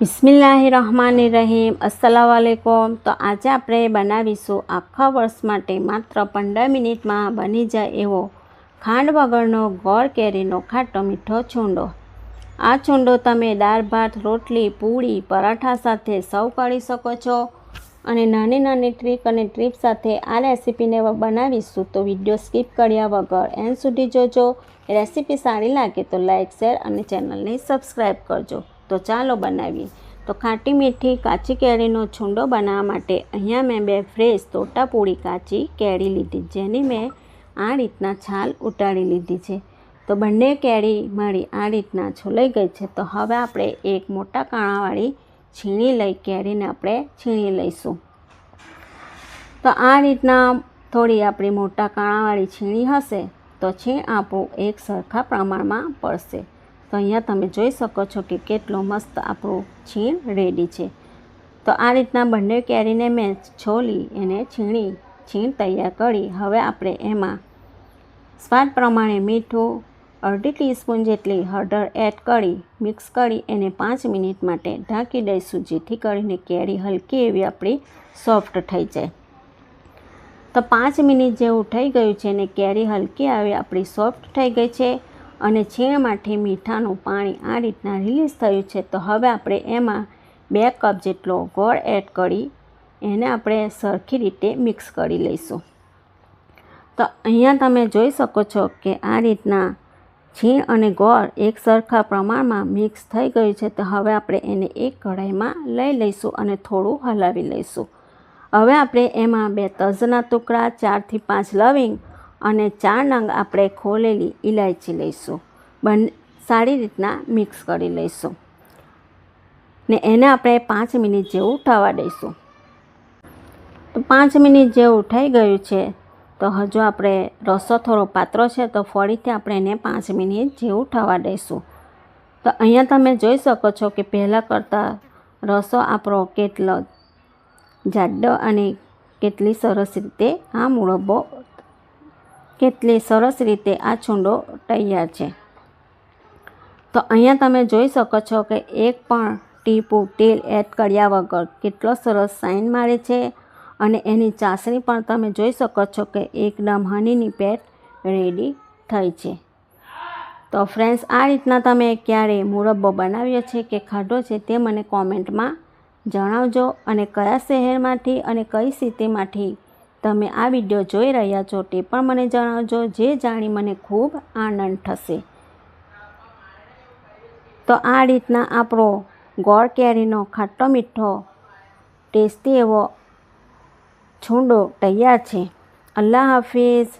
બિસ્મિલ્લાહિર્રહમાનિર્રહીમ. अस्सलामुअलैकुम। तो आज આપણે બનાવીશું આખા વર્ષ માટે માત્ર 15 મિનિટમાં બની જાય એવો ખાંડ વગરનો ગોળ કેરીનો ખાટો મીઠો છૂંદો। આ છૂંદો તમે દાળ ભાત, રોટલી, પૂરી, પરાઠા સાથે સર્વ કરી શકો છો। અને નાની નાની ટ્રીક અને ટિપ્સ સાથે આ રેસીપીને બનાવીશું, તો વિડીયો સ્કીપ કર્યા વગર એન્ડ સુધી જોજો। રેસીપી સારી લાગે તો લાઇક, શેર અને ચેનલને સબસ્ક્રાઈબ કરજો। તો ચાલો બનાવીએ। તો ખાટી મીઠી કાચી કેરીનો છૂંદો બનાવવા માટે અહીંયા મેં 2 ફ્રેશ તોતાપૂરી કાચી કેરી લીધી, જેની મેં આ રીતના છાલ ઉતારી લીધી છે। તો બંને કેરી મારી આ રીતના છોલાઈ ગઈ છે। તો હવે આપણે એક મોટા કાણાવાળી છીણી લઈ કેરીને આપણે છીણી લઈશું। તો આ રીતના થોડી આપણી મોટા કાણાવાળી છીણી હશે તો છીણ આપણું એક સરખા પ્રમાણમાં પડશે। તો અહીંયા તમે જોઈ શકો છો કે કેટલો મસ્ત આપણું છીણ રેડી છે। તો આ રીતના બંને કેરીને મેં છોલી એને છીણ તૈયાર કરી। હવે આપણે એમાં સ્વાદ પ્રમાણે મીઠું, અડધી ટીસ્પૂન જેટલી હળદર એડ કરી મિક્સ કરી એને 5 મિનિટ માટે ઢાંકી દઈશું, જેથી કરીને કેરી હલકી એવી આપણી સોફ્ટ થઈ જાય। તો 5 મિનિટ જેવું થઈ ગયું છે અને કેરી હલકી આવી આપણી સોફ્ટ થઈ ગઈ છે અને છીણમાંથી મીઠાનું પાણી આ રીતના રિલીઝ થયું છે। તો હવે આપણે એમાં 2 કપ જેટલો ગોળ એડ કરી એને આપણે સરખી રીતે મિક્સ કરી લઈશું। તો અહીંયા તમે જોઈ શકો છો કે આ રીતના છીણ અને ગોળ એક સરખા પ્રમાણમાં મિક્સ થઈ ગયું છે। તો હવે આપણે એને એક કઢાઈમાં લઈ લઈશું અને થોડું હલાવી લઈશું। હવે આપણે એમાં 2 તજના ટુકડા, 4 થી 5 લવિંગ અને 4 નંગ આપણે ખોલેલી ઇલાયચી લઈશું। બંને સારી રીતના મિક્સ કરી લઈશું ને એને આપણે 5 મિનિટ જેવું થવા દઈશું। તો 5 મિનિટ જેવું થઈ ગયું છે। તો હજુ આપણે રસો થોડો પાતળો છે, તો ફરીથી આપણે એને 5 મિનિટ જેવું થવા દઈશું। તો અહીંયા તમે જોઈ શકો છો કે પહેલાં કરતાં રસો આપણો કેટલો જાડો અને કેટલી સરસ રીતે આ મુરબ્બો કેટલી સરસ રીતે આ છૂંદો તૈયાર છે। તો અહીંયા તમે જોઈ શકો છો કે એક પણ ટીપું તેલ એડ કર્યા વગર કેટલો સરસ શાઇન મારે છે અને એની ચાસણી પણ તમે જોઈ શકો છો કે એકદમ હનીની પેટ રેડી થઈ છે। તો ફ્રેન્ડ્સ, આ રીતના તમે ક્યારે મુરબ્બો બનાવ્યો છે કે ખાધો છે તે મને કોમેન્ટમાં જણાવજો। અને કયા શહેરમાંથી અને કઈ સિટીમાંથી તમે આ વિડીયો જોઈ રહ્યા છો તે પણ મને જણાવજો, જે જાણી મને ખૂબ આનંદ થશે। તો આ રીતના આપણો ગોળ કેરીનો ખાટો મીઠો ટેસ્ટી એવો છૂંદો તૈયાર છે। અલ્લાહ હાફિઝ।